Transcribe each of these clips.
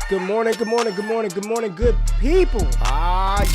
Good morning, good morning, good morning, good morning, good people.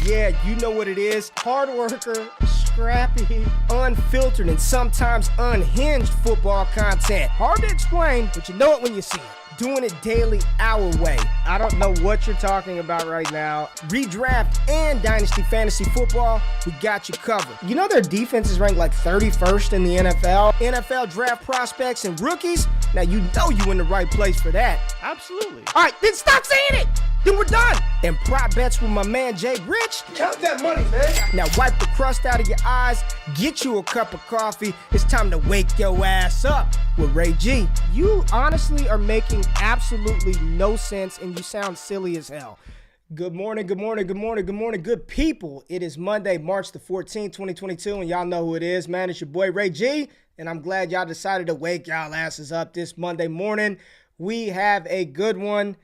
Yeah, you know what it is. Hard worker, scrappy, unfiltered, and sometimes unhinged football content. Hard to explain, but you know it when you see it. Doing it daily our way. I don't know what you're talking about right now. Redraft and Dynasty Fantasy Football, we got you covered. You know their defense is ranked like 31st in the NFL? NFL draft prospects and rookies? Now you know you in the right place for that. Absolutely. All right, then stop saying it. Then we're done. And prop bets with my man Jay Rich. Count that money, man. Now wipe the crust out of your eyes, get you a cup of coffee. It's time to wake your ass up with Ray G. You honestly are making absolutely no sense and you sound silly as hell. Good morning, good morning, good morning, good morning, good people. It is Monday, March the 14th, 2022, and y'all know who it is, man. It's your boy Ray G, and I'm glad y'all decided to wake y'all asses up this Monday morning. We have a good one.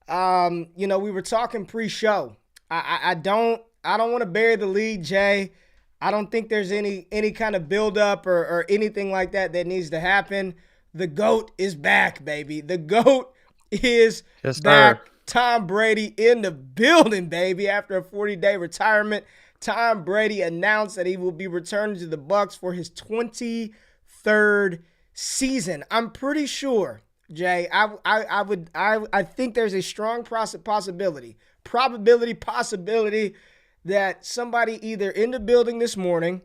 We were talking pre-show. I don't want to bury the lead, Jay. I don't think there's any kind of build-up or anything like that needs to happen. The GOAT is back, baby. The GOAT is back. Tom Brady in the building, baby. After a 40-day retirement, Tom Brady announced that he will be returning to the Bucs for his 23rd season. I'm pretty sure, Jay, I think there's a strong possibility that somebody either in the building this morning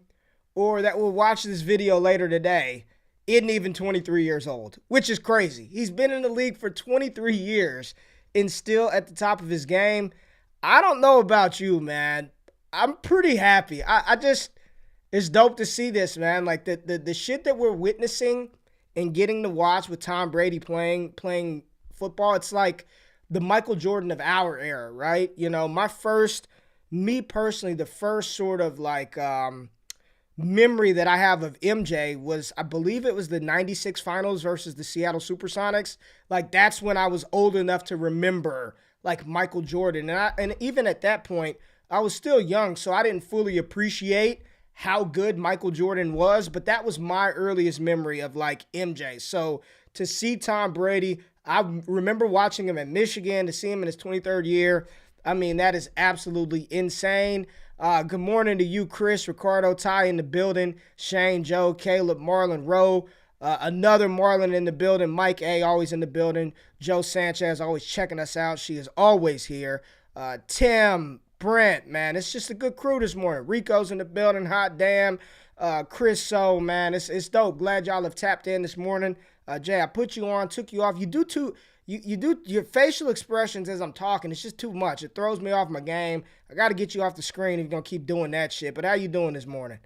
or that will watch this video later today isn't even 23 years old, which is crazy. He's been in the league for 23 years and still at the top of his game. I don't know about you, man. I'm pretty happy. It's dope to see this, man. Like the shit that we're witnessing and getting to watch with Tom Brady playing football, it's like the Michael Jordan of our era, right? You know, me personally, the first sort of like memory that I have of MJ was, I believe it was the 96 finals versus the Seattle Supersonics. Like that's when I was old enough to remember like Michael Jordan. And even at that point, I was still young, so I didn't fully appreciate how good Michael Jordan was, but that was my earliest memory of like MJ. So to see Tom Brady, I remember watching him at Michigan, to see him in his 23rd year. I mean, that is absolutely insane. Good morning to you, Chris, Ricardo, Ty in the building, Shane, Joe, Caleb, Marlon, Rowe, another Marlon in the building, Mike A, always in the building, Joe Sanchez, always checking us out. She is always here. Tim, Brent, man, it's just a good crew this morning. Rico's in the building, hot damn. Chris, so, man, it's dope. Glad y'all have tapped in this morning. Jay, I put you on, took you off. You do your facial expressions as I'm talking. It's just too much. It throws me off my game. I got to get you off the screen if you're going to keep doing that shit. But how you doing this morning?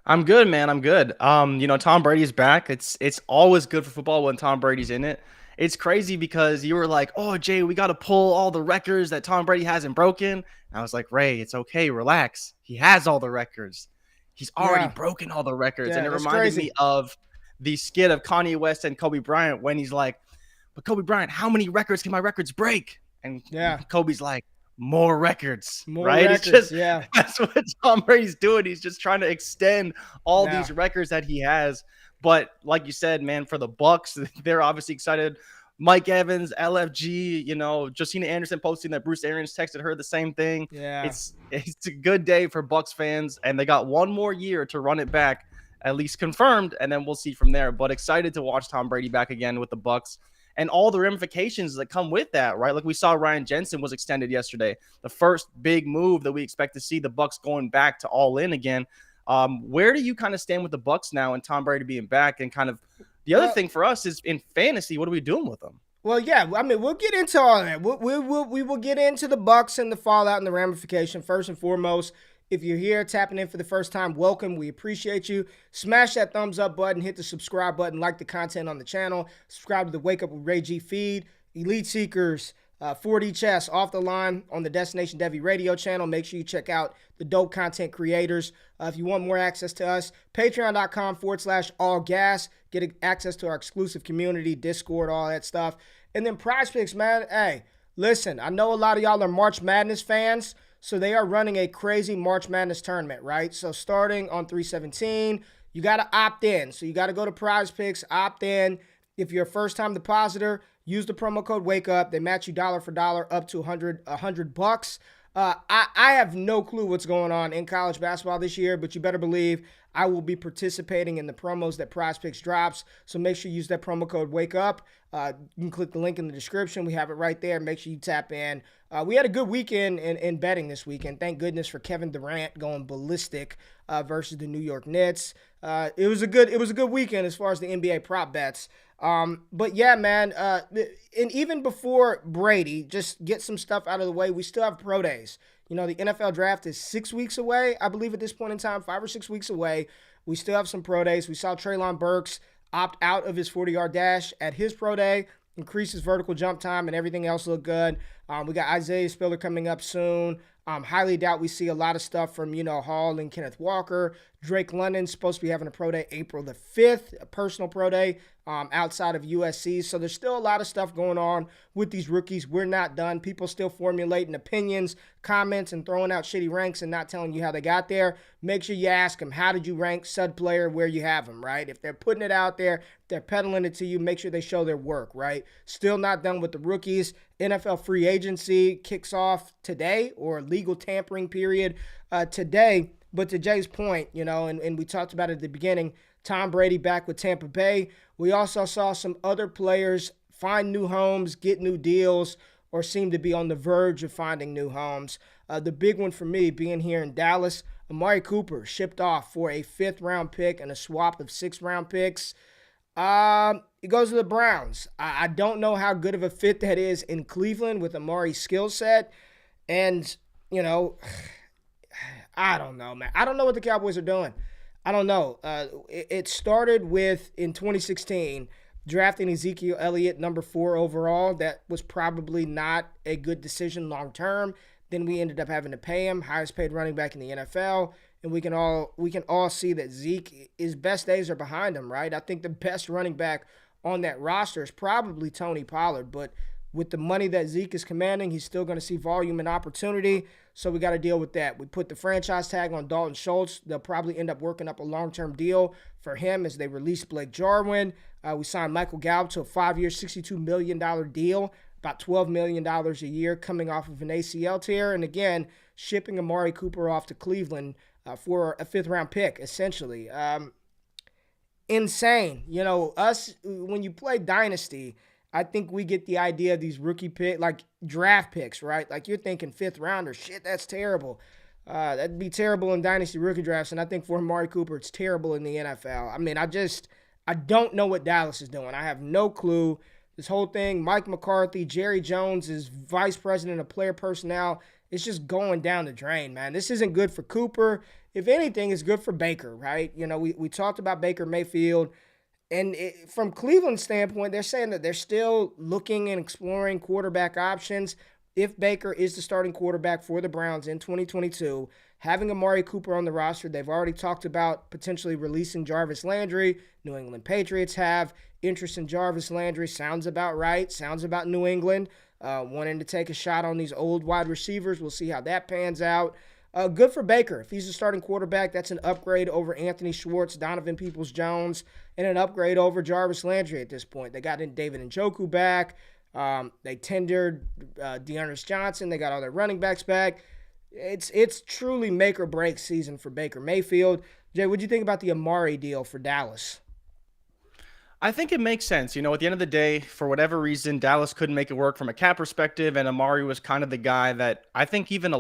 I'm good, man. I'm good. Tom Brady is back. It's always good for football when Tom Brady's in it. It's crazy because you were like, oh, Jay, we got to pull all the records that Tom Brady hasn't broken. And I was like, Ray, it's okay. Relax. He has all the records. He's already broken all the records. And it reminded me of the skit of Kanye West and Kobe Bryant when he's like, but Kobe Bryant, how many records can my records break? And Kobe's like, more records, right? Records, that's what Tom Brady's doing. He's just trying to extend all these records that he has. But like you said, man, for the Bucs, they're obviously excited. Mike Evans, LFG, Josina Anderson posting that Bruce Arians texted her the same thing. Yeah, it's a good day for Bucs fans, and they got one more year to run it back, at least confirmed, and then we'll see from there. But excited to watch Tom Brady back again with the Bucs. And all the ramifications that come with that, right? Like we saw Ryan Jensen was extended yesterday. The first big move that we expect to see the Bucs going back to all in again. Where do you kind of stand with the Bucs now and Tom Brady being back? And kind of the other thing for us is in fantasy, what are we doing with them? Well, yeah, I mean, we'll get into all that. We will get into the Bucs and the fallout and the ramification. First and foremost, if you're here tapping in for the first time, welcome. We appreciate you. Smash that thumbs up button, hit the subscribe button, like the content on the channel, subscribe to the Wake Up with Ray G feed, Elite Seekers, 4D Chess, Off the Line on the Destination Devi radio channel. Make sure you check out the dope content creators. If you want more access to us, patreon.com/allgas. Get access to our exclusive community, Discord, all that stuff. And then Prize Picks, man. Hey, listen, I know a lot of y'all are March Madness fans. So they are running a crazy March Madness tournament, right? So starting on 3/17, you got to opt in. So you got to go to Prize Picks, opt in. If you're a first-time depositor, Use the promo code Wake Up. They match you dollar for dollar up to $100. I have no clue what's going on in college basketball this year, but you better believe I will be participating in the promos that Prize Picks drops. So make sure you use that promo code Wake Up. You can click the link in the description. We have it right there. Make sure you tap in. We had a good weekend in betting this weekend. Thank goodness for Kevin Durant going ballistic versus the New York Knicks. It was a good weekend as far as the NBA prop bets. But yeah, man, and even before Brady, just get some stuff out of the way. We still have pro days. The NFL draft is 6 weeks away, I believe at this point in time, 5 or 6 weeks away. We still have some pro days. We saw Treylon Burks opt out of his 40-yard dash at his pro day, increase his vertical jump time, and everything else looked good. We got Isaiah Spiller coming up soon. Highly doubt we see a lot of stuff from, Hall and Kenneth Walker. Drake London's supposed to be having a pro day April the 5th, a personal pro day outside of USC. So there's still a lot of stuff going on with these rookies. We're not done. People still formulating opinions, comments, and throwing out shitty ranks and not telling you how they got there. Make sure you ask them, how did you rank said player where you have them, right? If they're putting it out there, they're peddling it to you, make sure they show their work, right? Still not done with the rookies. NFL free agency kicks off today, or legal tampering period today. But to Jay's point, and we talked about it at the beginning, Tom Brady back with Tampa Bay. We also saw some other players find new homes, get new deals, or seem to be on the verge of finding new homes. The big one for me being here in Dallas, Amari Cooper shipped off for a 5th-round pick and a swap of 6th-round picks. It goes to the Browns. I don't know how good of a fit that is in Cleveland with Amari's skill set. And, I don't know, man. I don't know what the Cowboys are doing. I don't know. It started with, in 2016, drafting Ezekiel Elliott number 4 overall. That was probably not a good decision long term. Then we ended up having to pay him, highest paid running back in the NFL. And we can all see that Zeke, his best days are behind him, right? I think the best running back on that roster is probably Tony Pollard. But with the money that Zeke is commanding, he's still going to see volume and opportunity. So we got to deal with that. We put the franchise tag on Dalton Schultz. They'll probably end up working up a long-term deal for him as they release Blake Jarwin. We signed Michael Gallup to a 5-year, $62 million deal, about $12 million a year coming off of an ACL tear. And again, shipping Amari Cooper off to Cleveland for a 5th-round pick, essentially. Insane. Us, when you play Dynasty, I think we get the idea of these rookie pick, like draft picks, right? Like you're thinking 5th rounder. Shit, that's terrible. That'd be terrible in Dynasty rookie drafts. And I think for Amari Cooper, it's terrible in the NFL. I mean, I don't know what Dallas is doing. I have no clue. This whole thing, Mike McCarthy, Jerry Jones is vice president of player personnel. It's just going down the drain, man. This isn't good for Cooper. If anything, it's good for Baker, right? We talked about Baker Mayfield. And from Cleveland's standpoint, they're saying that they're still looking and exploring quarterback options. If Baker is the starting quarterback for the Browns in 2022, having Amari Cooper on the roster, they've already talked about potentially releasing Jarvis Landry. New England Patriots have interest in Jarvis Landry. Sounds about right. Sounds about New England wanting to take a shot on these old wide receivers. We'll see how that pans out. Good for Baker. If he's the starting quarterback, that's an upgrade over Anthony Schwartz, Donovan Peoples-Jones, and an upgrade over Jarvis Landry at this point. They got in David Njoku back. They tendered Dearness Johnson. They got all their running backs back. It's truly make or break season for Baker Mayfield. Jay, what do you think about the Amari deal for Dallas? I think it makes sense. At the end of the day, for whatever reason, Dallas couldn't make it work from a cap perspective, and Amari was kind of the guy that I think even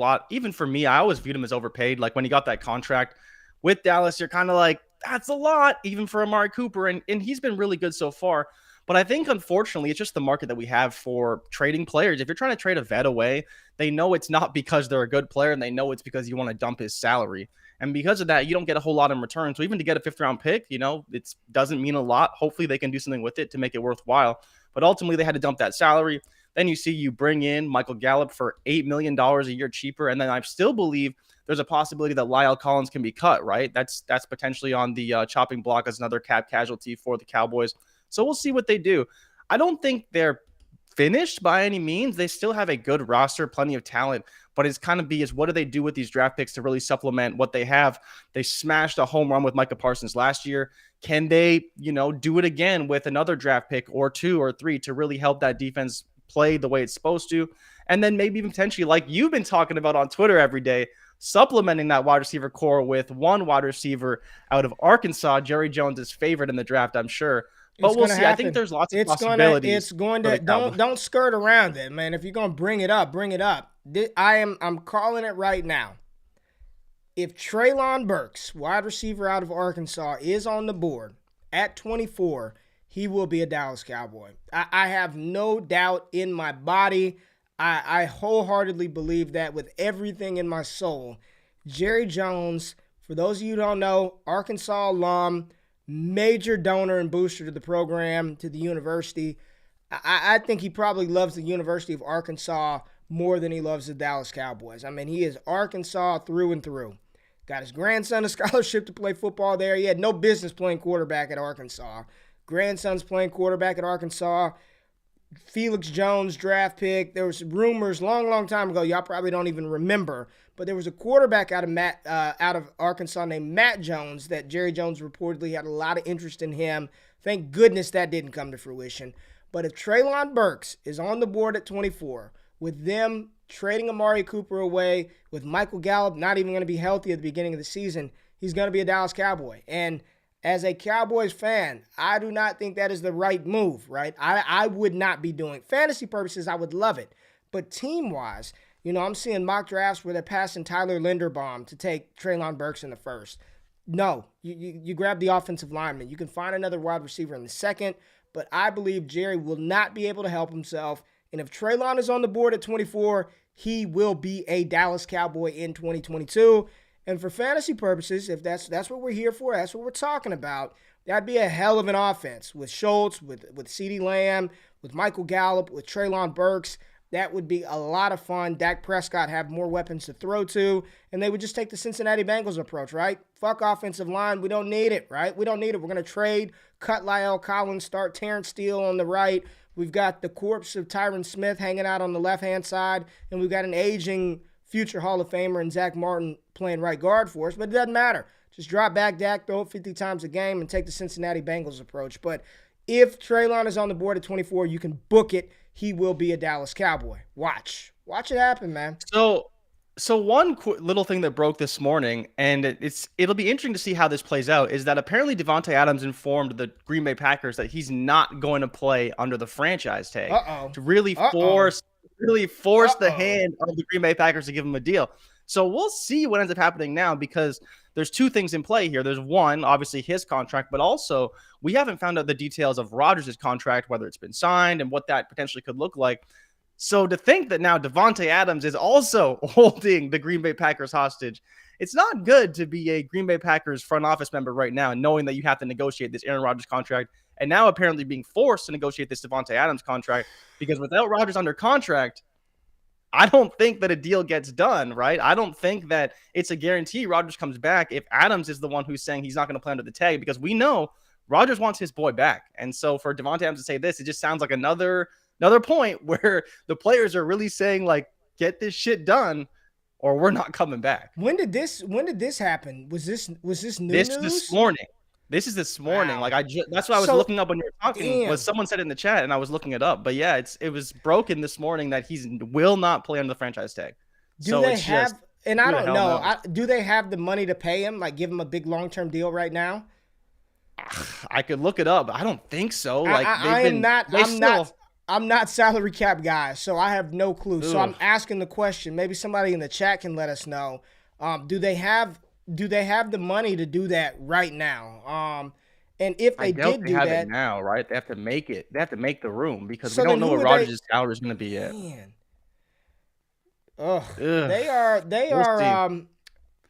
for me, I always viewed him as overpaid. Like when he got that contract with Dallas, you're kind of like, that's a lot, even for Amari Cooper, and he's been really good so far. But I think, unfortunately, it's just the market that we have for trading players. If you're trying to trade a vet away, they know it's not because they're a good player, and they know it's because you want to dump his salary. And because of that, you don't get a whole lot in return. So even to get a 5th-round pick, it doesn't mean a lot. Hopefully they can do something with it to make it worthwhile. But ultimately, they had to dump that salary. Then you bring in Michael Gallup for $8 million a year cheaper. And then I still believe there's a possibility that Lyle Collins can be cut, right? That's potentially on the chopping block as another cap casualty for the Cowboys. So we'll see what they do. I don't think they're finished by any means. They still have a good roster, plenty of talent. but it's kind of is what do they do with these draft picks to really supplement what they have? They smashed a home run with Micah Parsons last year. Can they, do it again with another draft pick or 2 or 3 to really help that defense play the way it's supposed to? And then maybe even potentially, like you've been talking about on Twitter every day, supplementing that wide receiver core with one wide receiver out of Arkansas. Jerry Jones is favorite in the draft, I'm sure. But we'll see. Happen. I think there's lots of possibilities. It's going to don't skirt around it, man. If you're going to bring it up, bring it up. I'm calling it right now. If Treylon Burks, wide receiver out of Arkansas, is on the board at 24, he will be a Dallas Cowboy. I have no doubt in my body. I wholeheartedly believe that with everything in my soul. Jerry Jones, for those of you who don't know, Arkansas alum, major donor and booster to the program, to the university. I think he probably loves the University of Arkansas more than he loves the Dallas Cowboys. I mean, he is Arkansas through and through. Got his grandson a scholarship to play football there. He had no business playing quarterback at Arkansas. Grandson's playing quarterback at Arkansas. Felix Jones draft pick. There was rumors long time ago. Y'all probably don't even remember, but there was a quarterback out of Arkansas named Matt Jones that Jerry Jones reportedly had a lot of interest in him. Thank goodness that didn't come to fruition. But if Treylon Burks is on the board at 24, with them trading Amari Cooper away, with Michael Gallup not even going to be healthy at the beginning of the season, he's going to be a Dallas Cowboy. And as a Cowboys fan, I do not think that is the right move, right? I would not be doing fantasy purposes. I would love it. But team-wise, I'm seeing mock drafts where they're passing Tyler Linderbaum to take Treylon Burks in the first. No, you grab the offensive lineman. You can find another wide receiver in the second, but I believe Jerry will not be able to help himself. And if Treylon is on the board at 24, he will be a Dallas Cowboy in 2022. And for fantasy purposes, if that's what we're here for, that's what we're talking about, that'd be a hell of an offense with Schultz, with CeeDee Lamb, with Michael Gallup, with Treylon Burks. That would be a lot of fun. Dak Prescott have more weapons to throw to, and they would just take the Cincinnati Bengals approach, right? Fuck offensive line. We don't need it, right? We don't need it. We're going to trade, cut La'el Collins, start Terrence Steele on the right. We've got the corpse of Tyron Smith hanging out on the left-hand side, and we've got an aging future Hall of Famer and Zach Martin playing right guard for us, but it doesn't matter. Just drop back Dak, throw it 50 times a game, and take the Cincinnati Bengals approach. But if Treylon is on the board at 24, you can book it. He will be a Dallas Cowboy. Watch it happen, man. So one little thing that broke this morning, and it'll be interesting to see how this plays out, is that apparently Davante Adams informed the Green Bay Packers that he's not going to play under the franchise tag to really force the hand of the Green Bay Packers to give him a deal. So we'll see what ends up happening now, because there's two things in play here. There's one, obviously his contract, but also we haven't found out the details of Rodgers' contract, whether it's been signed and what that potentially could look like. So to think that now Davante Adams is also holding the Green Bay Packers hostage, it's not good to be a Green Bay Packers front office member right now, knowing that you have to negotiate this Aaron Rodgers contract, and now apparently being forced to negotiate this Davante Adams contract, because without Rodgers under contract, I don't think that a deal gets done, right? I don't think that it's a guarantee Rodgers comes back if Adams is the one who's saying he's not going to play under the tag, because we know Rodgers wants his boy back. And so for Davante Adams to say this, it just sounds like another point where the players are really saying, like, get this shit done or we're not coming back. When did this happen? Was this new news? This morning. This is this morning. Wow. Like that's what I was looking up when you were talking. Was someone said in the chat, and I was looking it up. But yeah, it was broken this morning that he will not play under the franchise tag. Do they have? And I don't know. Do they have the money to pay him? Like, give him a big long-term deal right now? I could look it up, but I don't think so. Like, I'm not salary cap guy, so I have no clue. So I'm asking the question. Maybe somebody in the chat can let us know. Do they have the money to do that right now? And if they did do that it now, right? They have to make it. They have to make the room, because we don't know what Rodgers' salary is going to be yet. Man. They are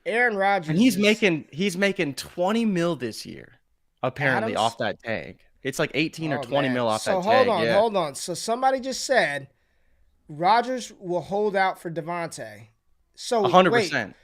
Aaron Rodgers. And he's making 20 mil this year, apparently, off that tag. It's like 18 or 20 mil off that tag. So hold on. So somebody just said Rodgers will hold out for Davante. So 100%.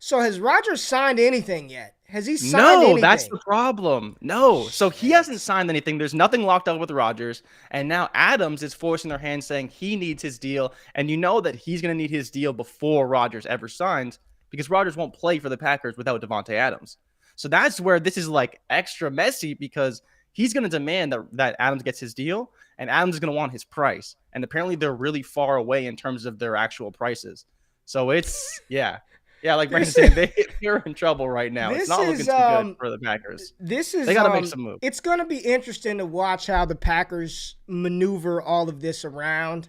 So has Rodgers signed anything yet? Has he signed No, that's anything? the problem. No. So he hasn't Shit. signed anything. There's nothing locked up with Rodgers. And now Adams is forcing their hand saying he needs his deal. And you know that he's going to need his deal before Rodgers ever signs because Rodgers won't play for the Packers without Devontae Adams. So that's where this is like extra messy because he's going to demand that Adams gets his deal and Adams is going to want his price. And apparently they're really far away in terms of their actual prices. So it's, yeah. Yeah, like Brandon This said, is they're in trouble right now. It's this not looking is too good for the Packers. this They is got to make some moves. it's going to be interesting to watch how the Packers maneuver all of this around.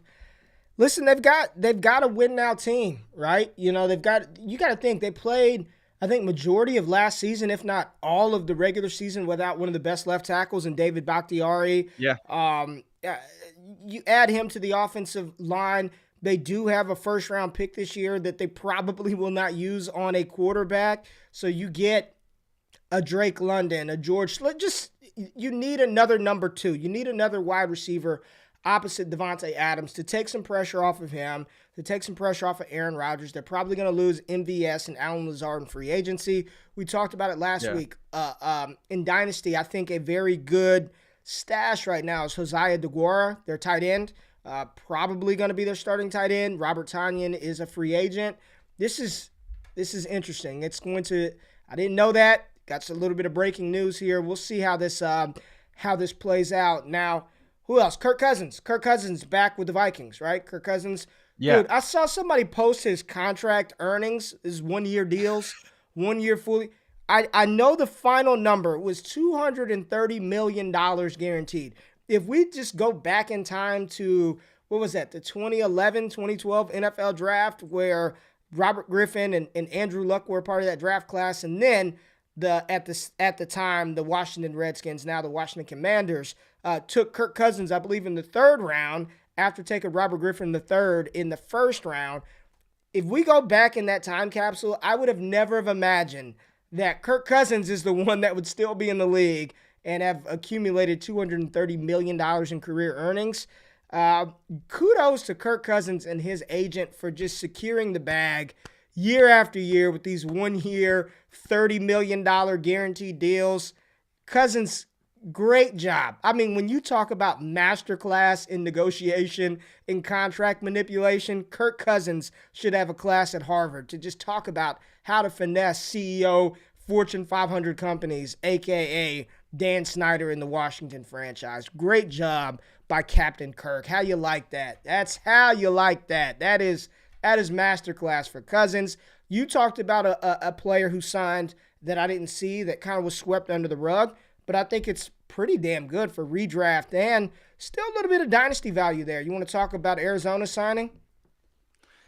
Listen, they've got a win now team, right? You know, you got to think they played I think majority of last season, if not all of the regular season, without one of the best left tackles in David Bakhtiari. Yeah. You add him to the offensive line. They do have a first-round pick this year that they probably will not use on a quarterback. So you get a Drake London, a George. You need another number two. You need another wide receiver opposite Devontae Adams to take some pressure off of him, to take some pressure off of Aaron Rodgers. They're probably going to lose MVS and Allen Lazard in free agency. We talked about it last week. In Dynasty, I think a very good stash right now is Josiah DeGuara, their tight end. Probably going to be their starting tight end. Robert Tonyan is a free agent. This is interesting. It's going to. I didn't know that. Got a little bit of breaking news here. We'll see how this plays out. Now, who else? Kirk Cousins. Kirk Cousins back with the Vikings, right? Kirk Cousins. Yeah. Dude, I saw somebody post his contract earnings, his 1-year deals, 1 year fully. I know the final number was $230 million guaranteed. If we just go back in time to, what was that, the 2011, 2012 NFL draft where Robert Griffin and Andrew Luck were part of that draft class, and then at the time, the Washington Redskins, now the Washington Commanders, took Kirk Cousins, I believe, in the third round after taking Robert Griffin the third in the first round. If we go back in that time capsule, I would have never have imagined that Kirk Cousins is the one that would still be in the league and have accumulated $230 million in career earnings. Kudos to Kirk Cousins and his agent for just securing the bag year after year with these 1 year, $30 million guaranteed deals. Cousins, great job. I mean, when you talk about masterclass in negotiation and contract manipulation, Kirk Cousins should have a class at Harvard to just talk about how to finesse CEO Fortune 500 companies, a.k.a. Dan Snyder in the Washington franchise. Great job by Captain Kirk. How you like that? That's how you like that. That is masterclass for Cousins. You talked about a player who signed that I didn't see that kind of was swept under the rug, but I think it's pretty damn good for redraft and still a little bit of dynasty value there. You want to talk about Arizona signing?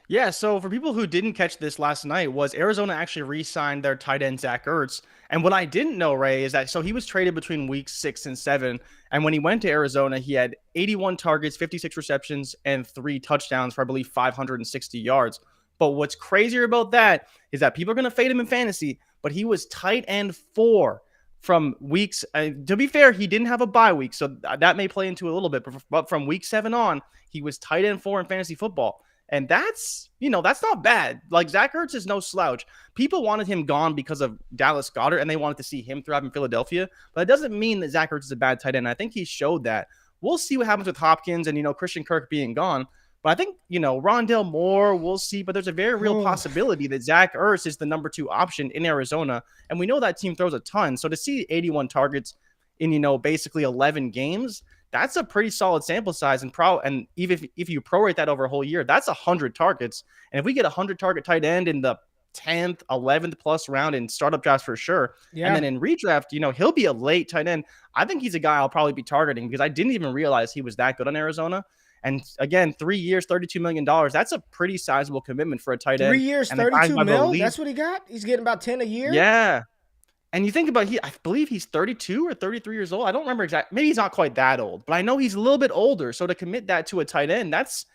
Yeah, so for people who didn't catch this last night, was Arizona actually re-signed their tight end Zach Ertz. And what I didn't know, Ray, is that so he was traded between weeks 6 and 7. And when he went to Arizona, he had 81 targets, 56 receptions, and 3 touchdowns for, I believe, 560 yards. But what's crazier about that is that people are going to fade him in fantasy, but he was tight end 4 from weeks. To be fair, he didn't have a bye week, so that may play into a little bit. But from week 7 on, he was tight end 4 in fantasy football. And that's not bad. Like, Zach Ertz is no slouch. People wanted him gone because of Dallas Goedert, and they wanted to see him thrive in Philadelphia. But it doesn't mean that Zach Ertz is a bad tight end. I think he showed that. We'll see what happens with Hopkins and, Christian Kirk being gone. But I think, Rondale Moore, we'll see. But there's a very real possibility that Zach Ertz is the number 2 option in Arizona. And we know that team throws a ton. So to see 81 targets in, basically 11 games, that's a pretty solid sample size. And even if you prorate that over a whole year, that's 100 targets. And if we get 100 target tight end in the 10th, 11th plus round in startup drafts for sure. Yeah. And then in redraft, he'll be a late tight end. I think he's a guy I'll probably be targeting because I didn't even realize he was that good on Arizona. And again, 3 years, $32 million. That's a pretty sizable commitment for a tight end. 3 years, $32 million? That's what he got? He's getting about 10 a year? Yeah. And you think about I believe he's 32 or 33 years old. I don't remember exactly. Maybe he's not quite that old, but I know he's a little bit older. So to commit that to a tight end, that's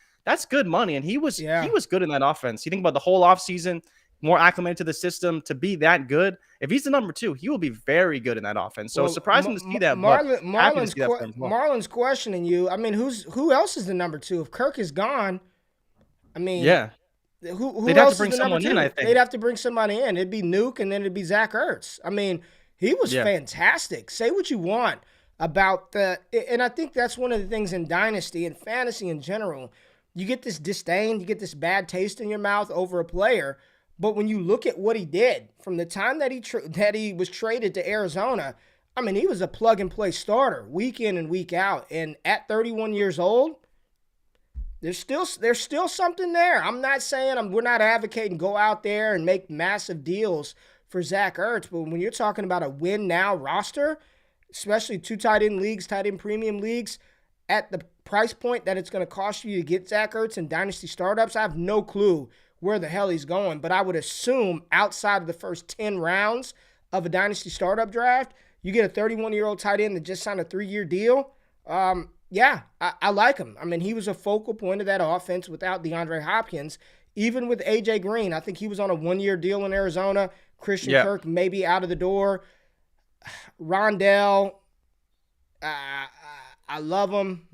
good money. And he was good in that offense. You think about the whole offseason, more acclimated to the system to be that good. If he's the number 2, he will be very good in that offense. So surprising to see that. Marlon's questioning you. I mean, who else is the number 2? If Kirk is gone, I mean, yeah. Who They'd have to else is bring the number someone in, I two? They'd think. have to bring somebody in. It'd be Nuke, and then it'd be Zach Ertz. I mean, he was Yeah. fantastic. Say what you want about and I think that's one of the things in Dynasty and fantasy in general. You get this disdain, you get this bad taste in your mouth over a player, but when you look at what he did from the time that he was traded to Arizona, I mean, he was a plug and play starter week in and week out. And at 31 years old, there's still something there. I'm not saying we're not advocating go out there and make massive deals for Zach Ertz, but when you're talking about a win now roster, especially two tight end leagues, tight end premium leagues, at the price point that it's going to cost you to get Zach Ertz in dynasty startups, I have no clue where the hell he's going. But I would assume outside of the first 10 rounds of a dynasty startup draft, you get a 31-year-old tight end that just signed a 3-year deal. Yeah, I like him. I mean, he was a focal point of that offense without DeAndre Hopkins. Even with A.J. Green, I think he was on a 1-year deal in Arizona. Christian Kirk maybe out of the door. Rondell, I love him.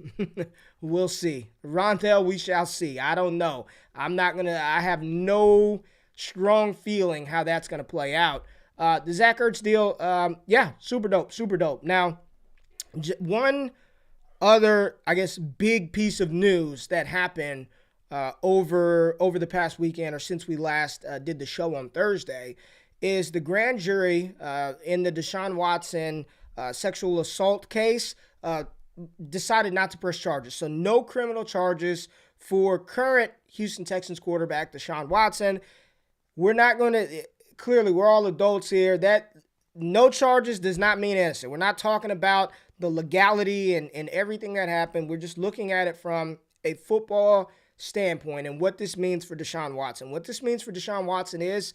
We'll see. Rondell, we shall see. I don't know. I have no strong feeling how that's going to play out. The Zach Ertz deal, yeah, super dope. Now, one other, I guess, big piece of news that happened over the past weekend or since we last did the show on Thursday is the grand jury in the Deshaun Watson sexual assault case decided not to press charges. So no criminal charges for current Houston Texans quarterback Deshaun Watson. We're not going to, clearly we're all adults here. That no charges does not mean innocent. We're not talking about the legality and everything that happened. We're just looking at it from a football standpoint and what this means for Deshaun Watson. What this means for Deshaun Watson is,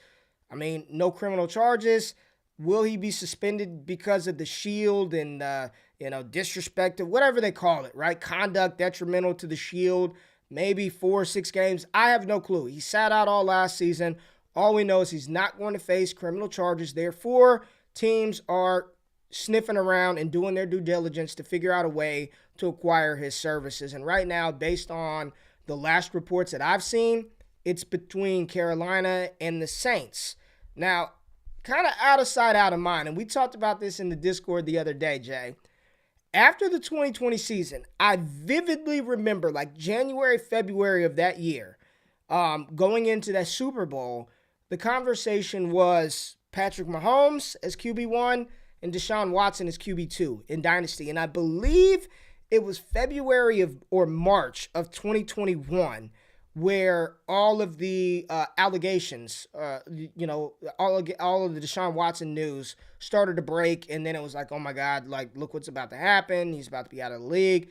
I mean, no criminal charges. Will he be suspended because of the shield and, disrespect, whatever they call it, right? Conduct detrimental to the shield, maybe 4 or 6 games. I have no clue. He sat out all last season. All we know is he's not going to face criminal charges. Therefore, teams are sniffing around and doing their due diligence to figure out a way to acquire his services. And right now, based on the last reports that I've seen, it's between Carolina and the Saints. Now, kind of out of sight, out of mind, and we talked about this in the Discord the other day, Jay. After the 2020 season, I vividly remember, like January, February of that year, going into that Super Bowl, the conversation was Patrick Mahomes as QB1 and Deshaun Watson as QB2 in Dynasty. And I believe it was February or March of 2021 where all of the allegations, all of the Deshaun Watson news started to break. And then it was like, oh my God, like, look what's about to happen. He's about to be out of the league.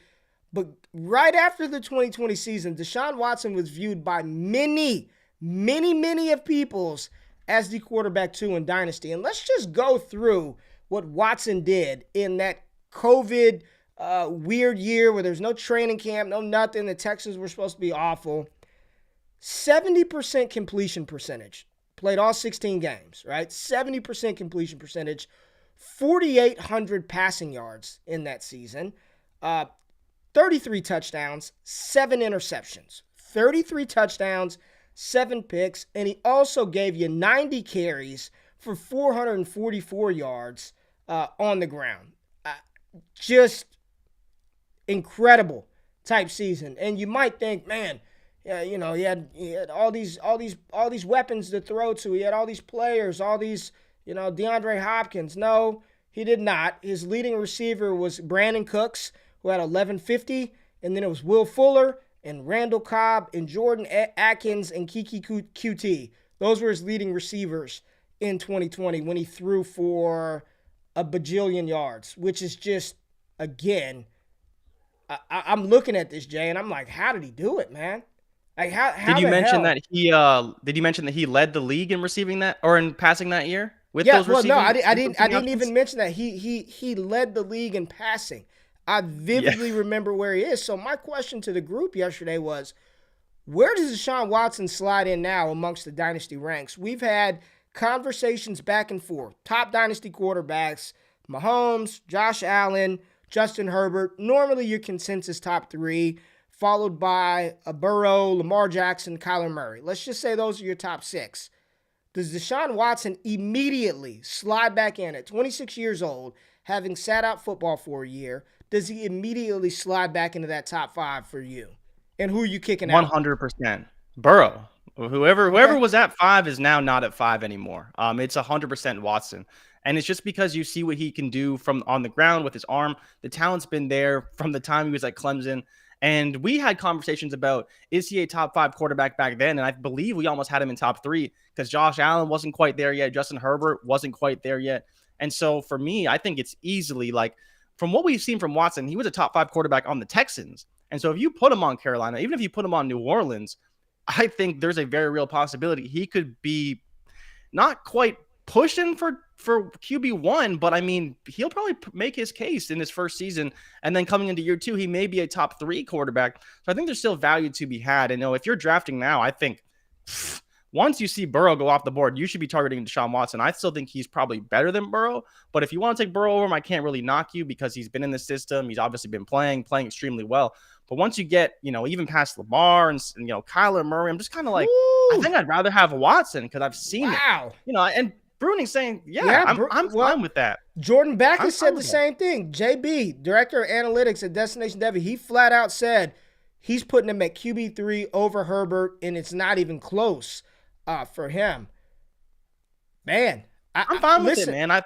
But right after the 2020 season, Deshaun Watson was viewed by many of peoples as the quarterback 2 in Dynasty. And let's just go through what Watson did in that COVID weird year where there's no training camp, no nothing. The Texans were supposed to be awful. 70% completion percentage. Played all 16 games, right? 70% completion percentage. 4,800 passing yards in that season. 33 touchdowns, 7 interceptions. 33 touchdowns, 7 picks, and he also gave you 90 carries for 444 yards on the ground. Just incredible type season. And you might think, man, yeah, he had all these weapons to throw to. He had all these players, all these, DeAndre Hopkins. No, he did not. His leading receiver was Brandon Cooks, who had 1150, and then it was Will Fuller and Randall Cobb and Jordan Atkins and Kiki QT. Those were his leading receivers in 2020 when he threw for a bajillion yards, which is just, again, I'm looking at this, Jay, and I'm like, how did he do it, man? Like, how Did you mention hell? that he led the league in receiving that or in passing that year with Yeah, those well, receiving? no, I didn't options? even mention that he led the league in passing. I vividly remember where he is. So my question to the group yesterday was, where does Deshaun Watson slide in now amongst the dynasty ranks? We've had conversations back and forth. Top dynasty quarterbacks, Mahomes, Josh Allen, Justin Herbert. Normally your consensus top 3. followed by a Burrow, Lamar Jackson, Kyler Murray. Let's just say those are your top 6. Does Deshaun Watson immediately slide back in at 26 years old, having sat out football for a year? Does he immediately slide back into that top 5 for you? And who are you kicking out? 100%. Burrow. Whoever was at 5 is now not at 5 anymore. It's 100% Watson. And it's just because you see what he can do from on the ground with his arm. The talent's been there from the time he was at Clemson. And we had conversations about, is he a top 5 quarterback back then? And I believe we almost had him in top 3 because Josh Allen wasn't quite there yet. Justin Herbert wasn't quite there yet. And so for me, I think it's easily like, from what we've seen from Watson, he was a top 5 quarterback on the Texans. And so if you put him on Carolina, even if you put him on New Orleans, I think there's a very real possibility he could be not quite pushing for QB1, but I mean, he'll probably make his case in his first season. And then coming into year 2, he may be a top 3 quarterback. So I think there's still value to be had. And if you're drafting now, I think once you see Burrow go off the board, you should be targeting Deshaun Watson. I still think he's probably better than Burrow. But if you want to take Burrow over him, I can't really knock you because he's been in the system. He's obviously been playing extremely well. But once you get, even past Lamar and Kyler Murray, I'm just kind of like, I think I'd rather have Watson because I've seen it. And Bruning's saying, I'm fine with that. Jordan Backus said the same thing. JB, Director of Analytics at Destination Devy, he flat out said he's putting him at QB3 over Herbert, and it's not even close for him. Man, I'm fine with it, man. I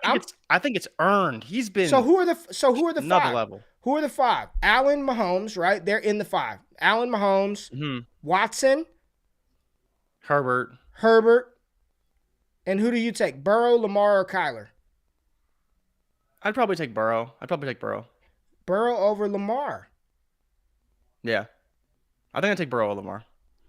think it's earned. He's been who are the another 5? level. Who are the 5? Allen, Mahomes, right? They're in the 5. Allen, Mahomes, Watson, Herbert. And who do you take? Burrow, Lamar, or Kyler? I'd probably take Burrow. Burrow over Lamar. Yeah. I think I'd take Burrow over Lamar.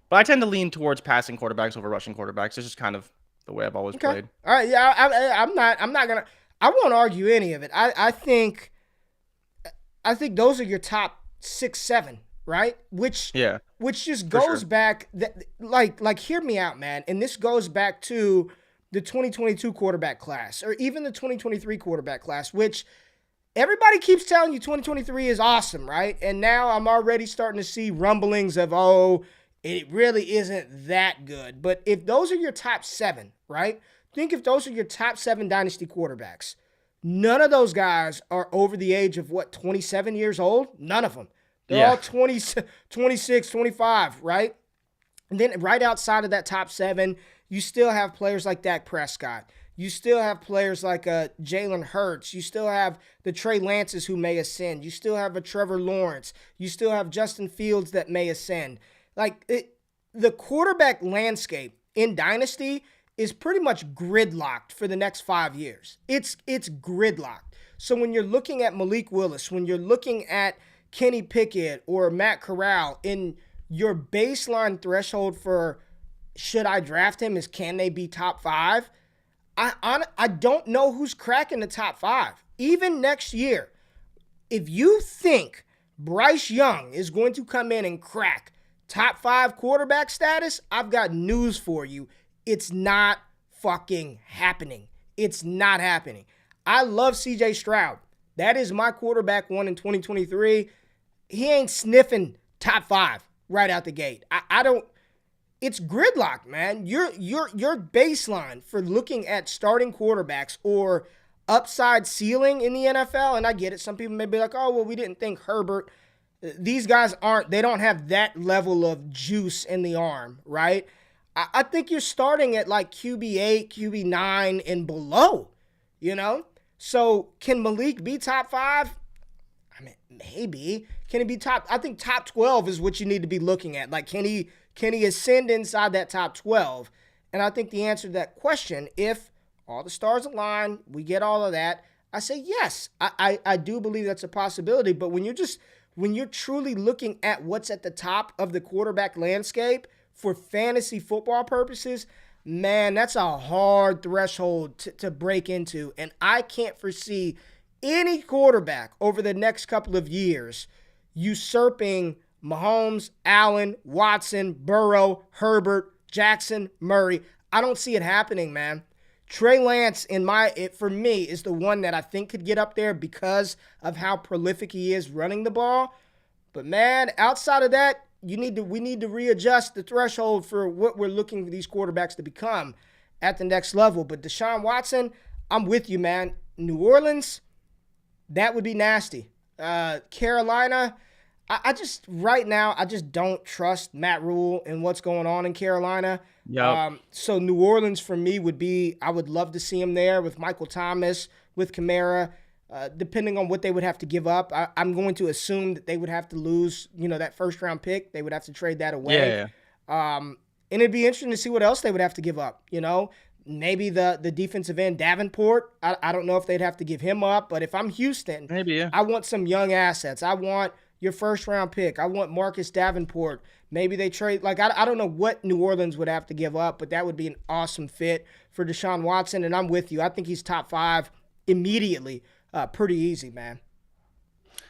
But I tend to lean towards passing quarterbacks over rushing quarterbacks. It's just kind of the way I've always played. All right, yeah, I'm not gonna. I won't argue any of it. I think those are your top 6, 7, right? Which just goes back. Like, hear me out, man. And this goes back to the 2022 quarterback class, or even the 2023 quarterback class, which everybody keeps telling you 2023 is awesome, right? And now I'm already starting to see rumblings of, it really isn't that good. But if those are your top 7, right? Think if those are your top 7 dynasty quarterbacks, none of those guys are over the age of 27 years old? None of them. They're all 20, 26, 25, right? And then right outside of that top 7, you still have players like Dak Prescott. You still have players like Jalen Hurts. You still have the Trey Lances who may ascend. You still have a Trevor Lawrence. You still have Justin Fields that may ascend. The quarterback landscape in Dynasty is pretty much gridlocked for the next 5 years. It's gridlocked. So when you're looking at Malik Willis, when you're looking at Kenny Pickett or Matt Corral, in your baseline threshold for should I draft him is can they be top 5? I don't know who's cracking the top 5. Even next year, if you think Bryce Young is going to come in and crack top 5 quarterback status, I've got news for you. It's not fucking happening. It's not happening. I love CJ Stroud. That is my quarterback 1 in 2023. He ain't sniffing top 5 right out the gate. I don't. It's gridlock, man. Your baseline for looking at starting quarterbacks or upside ceiling in the NFL, and I get it. Some people may be like, oh, well, we didn't think Herbert. These guys they don't have that level of juice in the arm, right? I think you're starting at like QB8, QB9 and below, So can Malik be top 5? I mean, maybe. Can he be top? I think top 12 is what you need to be looking at. Like, can he ascend inside that top 12? And I think the answer to that question, if all the stars align, we get all of that, I say yes. I do believe that's a possibility. But when you're truly looking at what's at the top of the quarterback landscape for fantasy football purposes, man, that's a hard threshold to break into. And I can't foresee any quarterback over the next couple of years usurping Mahomes, Allen, Watson, Burrow, Herbert, Jackson, Murray. I don't see it happening, man. Trey Lance, for me, is the one that I think could get up there because of how prolific he is running the ball. But man, outside of that, we need to readjust the threshold for what we're looking for these quarterbacks to become at the next level. But Deshaun Watson, I'm with you, man. New Orleans, that would be nasty. Carolina, I just right now I just don't trust Matt Rule and what's going on in Carolina. Yep. So New Orleans for me would be, I would love to see him there with Michael Thomas, with Kamara. Depending on what they would have to give up, I'm going to assume that they would have to lose, that first round pick. They would have to trade that away. Yeah. And it'd be interesting to see what else they would have to give up. Maybe the defensive end Davenport. I don't know if they'd have to give him up, but if I'm Houston, Maybe, yeah. I want some young assets. I want your first round pick. I want Marcus Davenport. Maybe they trade. I don't know what New Orleans would have to give up, but that would be an awesome fit for Deshaun Watson. And I'm with you. I think he's top 5 immediately. Pretty easy, man.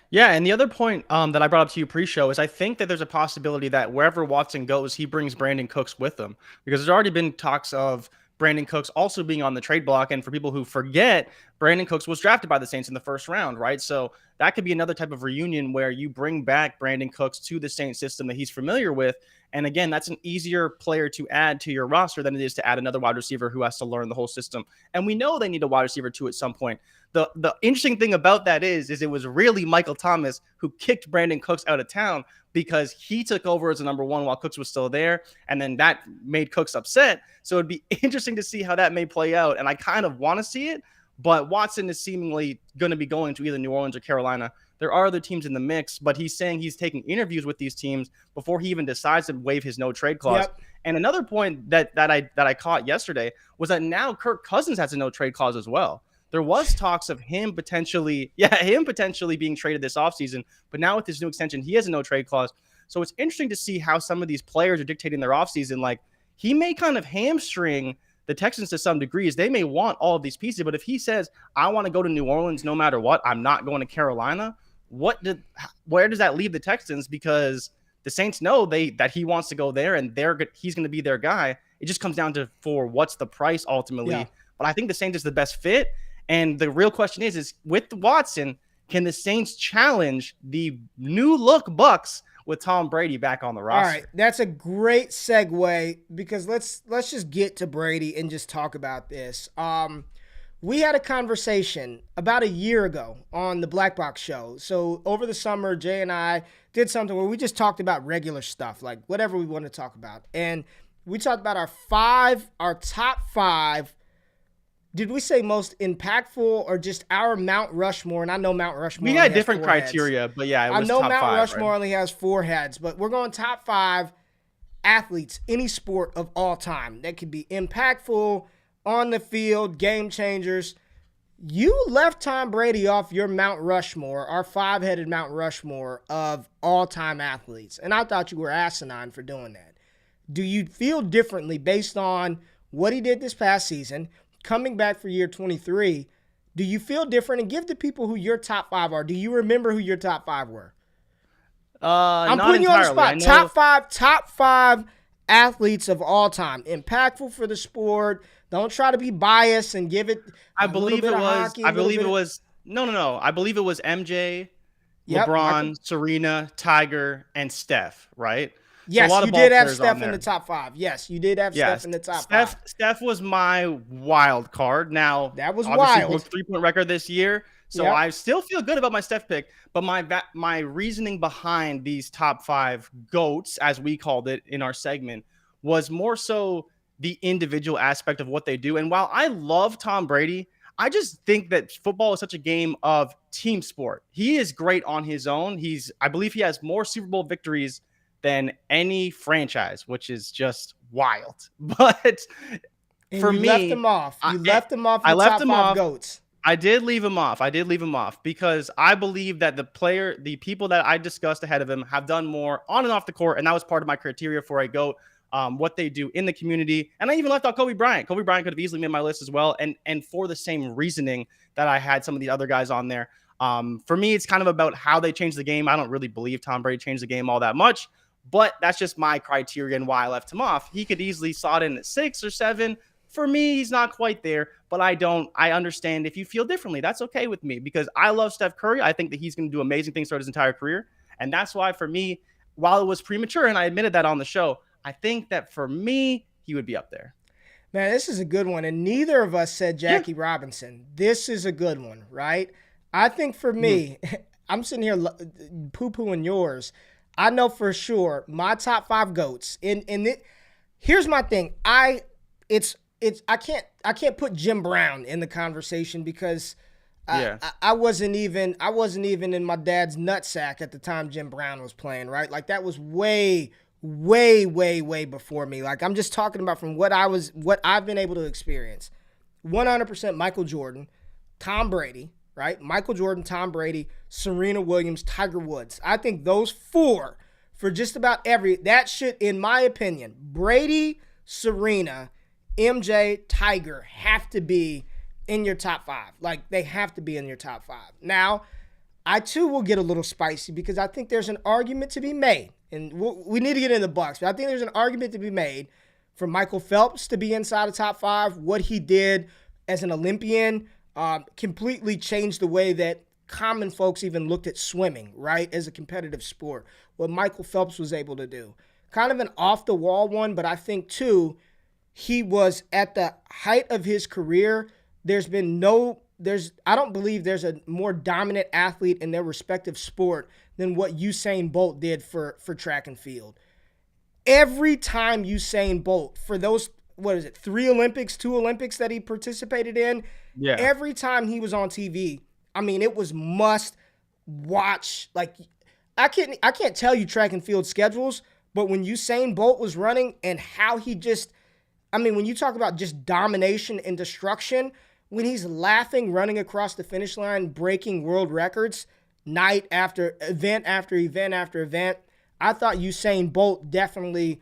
Yeah, and the other point that I brought up to you pre-show is I think that there's a possibility that wherever Watson goes, he brings Brandon Cooks with him, because there's already been talks of Brandon Cooks also being on the trade block. And for people who forget, Brandon Cooks was drafted by the Saints in the first round, right? So that could be another type of reunion where you bring back Brandon Cooks to the Saints system that he's familiar with. And again, that's an easier player to add to your roster than it is to add another wide receiver who has to learn the whole system. And we know they need a wide receiver too at some point. The interesting thing about that is it was really Michael Thomas who kicked Brandon Cooks out of town, because he took over as a number 1 while Cooks was still there. And then that made Cooks upset. So it'd be interesting to see how that may play out. And I kind of want to see it, but Watson is seemingly going to be going to either New Orleans or Carolina. There are other teams in the mix, but he's saying he's taking interviews with these teams before he even decides to waive his no trade clause. Yep. And another point that I caught yesterday was that now Kirk Cousins has a no trade clause as well. There was talks of him potentially being traded this offseason, but now with his new extension, he has a no trade clause. So it's interesting to see how some of these players are dictating their offseason. Like, he may kind of hamstring the Texans to some degrees. They may want all of these pieces, but if he says, I want to go to New Orleans no matter what, I'm not going to Carolina, where does that leave the Texans? Because the Saints know that he wants to go there, and he's going to be their guy. It just comes down to for what's the price ultimately. Yeah. But I think the Saints is the best fit. And the real question is with Watson, can the Saints challenge the new look Bucs with Tom Brady back on the roster? All right, that's a great segue, because let's just get to Brady and just talk about this. We had a conversation about a year ago on the Black Box Show. So over the summer, Jay and I did something where we just talked about regular stuff, like whatever we want to talk about. And we talked about our top 5. Did we say most impactful or just our Mount Rushmore? And I know Mount Rushmore. We had different criteria, but yeah, it was I know top Mount 5, Rushmore right? only has 4 heads, but we're going top 5 athletes, any sport of all time that could be impactful on the field, game changers. You left Tom Brady off your Mount Rushmore, our 5-headed Mount Rushmore of all-time athletes, and I thought you were asinine for doing that. Do you feel differently based on what he did this past season? Coming back for year 23, do you feel different? And give the people who your top 5 are. Do you remember who your top 5 were? I'm putting you on the spot. Top five athletes of all time. Impactful for the sport. Don't try to be biased and give it. I believe it was MJ, Yep, LeBron, Serena, Tiger, and Steph, right? Yes, so you did have Steph in the top 5. Yes, you did have Steph in the top 5. Steph was my wild card. Now, that was obviously wild. Broke 3-point record this year, so Yep. I still feel good about my Steph pick. But my reasoning behind these top 5 GOATs, as we called it in our segment, was more so the individual aspect of what they do. And while I love Tom Brady, I just think that football is such a game of team sport. He is great on his own. I believe he has more Super Bowl victories than any franchise, which is just wild. But and for you me, left him off. You left him off. I left top him 5 off. GOATs. I did leave him off because I believe that the people that I discussed ahead of him have done more on and off the court, and that was part of my criteria for a GOAT. What they do in the community. And I even left out Kobe Bryant. Kobe Bryant could have easily made my list as well. And for the same reasoning that I had some of the other guys on there. For me, it's kind of about how they changed the game. I don't really believe Tom Brady changed the game all that much, but that's just my criteria and why I left him off. He could easily slot in at 6 or 7. For me, he's not quite there, but I understand if you feel differently. That's okay with me because I love Steph Curry. I think that he's going to do amazing things throughout his entire career. And that's why for me, while it was premature, and I admitted that on the show, I think that for me, he would be up there. Man, this is a good one. And neither of us said Yeah. Jackie Robinson. This is a good one, right? I think for me, I'm sitting here poo-pooing yours. I know for sure my top 5 GOATs. Here's my thing. I can't put Jim Brown in the conversation because I wasn't even in my dad's nutsack at the time Jim Brown was playing, right? Like that was way before me. Like I'm just talking about from what I've been able to experience. 100% Michael Jordan, Tom Brady, right? Michael Jordan, Tom Brady, Serena Williams, Tiger Woods. I think those 4 for just about that should, in my opinion, Brady, Serena, MJ, Tiger have to be in your top 5. Like they have to be in your top 5. Now, I too will get a little spicy because I think there's an argument to be made. And we need to get in the Bucs, but I think there's an argument to be made for Michael Phelps to be inside the top 5. What he did as an Olympian completely changed the way that common folks even looked at swimming, right, as a competitive sport. What Michael Phelps was able to do. Kind of an off-the-wall one, but I think, too, he was at the height of his career. I don't believe there's a more dominant athlete in their respective sport than what Usain Bolt did for track and field. Every time Usain Bolt, for those, 2 Olympics that he participated in, every time he was on TV, I mean, it was must watch. Like, I can't tell you track and field schedules, but when Usain Bolt was running and how he just, I mean, when you talk about just domination and destruction, when he's laughing, running across the finish line, breaking world records, night after event after event after event, I thought Usain Bolt definitely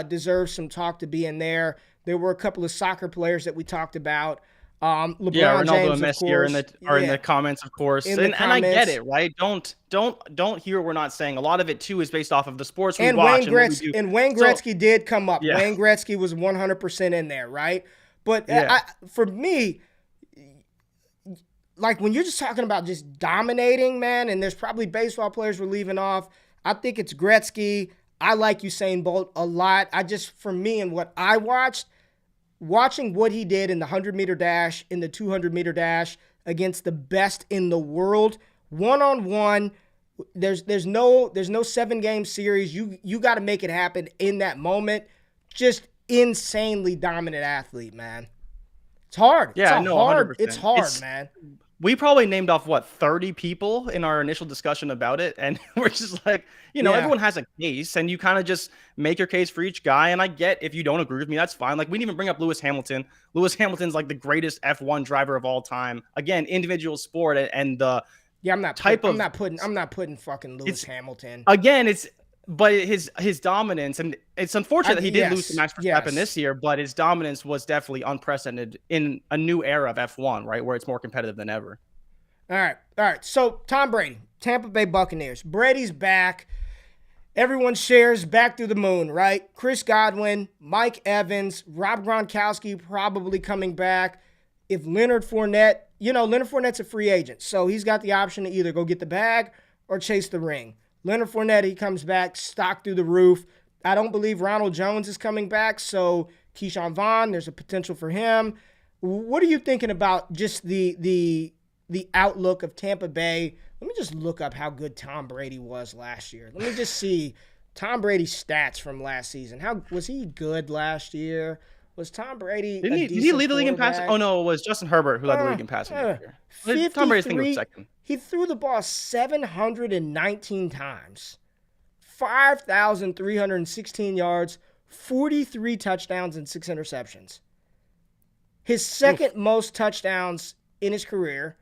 deserves some talk to be in there. There were a couple of soccer players that we talked about. LeBron Ronaldo James, and Messi are in the comments, of course. And I get it, right? Don't hear what we're not saying. A lot of it, too, is based off of the sports we watch and what we do. And Wayne Gretzky did come up. Yeah. Wayne Gretzky was 100% in there, right? But for me, like when you're just talking about just dominating, man, and there's probably baseball players we're leaving off, I think it's Gretzky. I like Usain Bolt a lot. For me and what I watching what he did in the 100-meter dash, in the 200-meter dash against the best in the world, one-on-one, there's no 7-game series. You got to make it happen in that moment. Just insanely dominant athlete, man. It's hard. Yeah, it's 100%. Hard, man. We probably named off, 30 people in our initial discussion about it. And we're just like, everyone has a case and you kind of just make your case for each guy. And I get if you don't agree with me, that's fine. Like we didn't even bring up Lewis Hamilton. Lewis Hamilton's like the greatest F1 driver of all time. Again, individual sport and the I'm not putting fucking Lewis Hamilton. Again, but his dominance, and it's unfortunate that he did lose to Max Verstappen this year, but his dominance was definitely unprecedented in a new era of F1, right, where it's more competitive than ever. All right. So Tom Brady, Tampa Bay Buccaneers. Brady's back. Everyone shares back through the moon, right? Chris Godwin, Mike Evans, Rob Gronkowski probably coming back. If Leonard Fournette's a free agent, so he's got the option to either go get the bag or chase the ring. Leonard Fournette, he comes back, stock through the roof. I don't believe Ronald Jones is coming back, so Keyshawn Vaughn, there's a potential for him. What are you thinking about just the outlook of Tampa Bay? Let me just look up how good Tom Brady was last year. Let me just see Tom Brady's stats from last season. How was he good last year? Was Tom Brady Did he lead the league in passing? Oh, no, it was Justin Herbert who led the league in passing this year. Tom Brady, I think, was second. He threw the ball 719 times, 5,316 yards, 43 touchdowns, and 6 interceptions. His second most touchdowns in his career.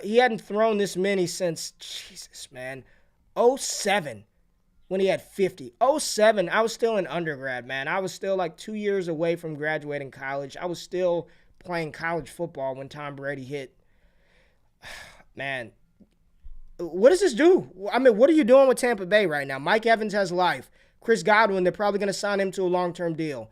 He hadn't thrown this many since, Jesus, man, 07 when he had 50. 07, I was still in undergrad, man. I was still like 2 years away from graduating college. I was still playing college football when Tom Brady hit. Man, what does this do? I mean, what are you doing with Tampa Bay right now? Mike Evans has life. Chris Godwin, they're probably going to sign him to a long-term deal.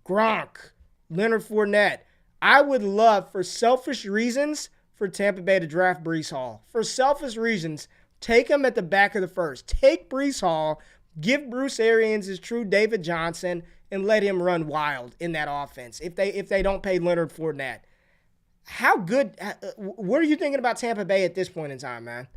Gronk, Leonard Fournette. I would love, for selfish reasons, for Tampa Bay to draft Breece Hall. For selfish reasons, Take him at the back of the first. Take Breece Hall, give Bruce Arians his true David Johnson, and let him run wild in that offense if they don't pay Leonard Fournette. How good – what are you thinking about Tampa Bay at this point in time, man?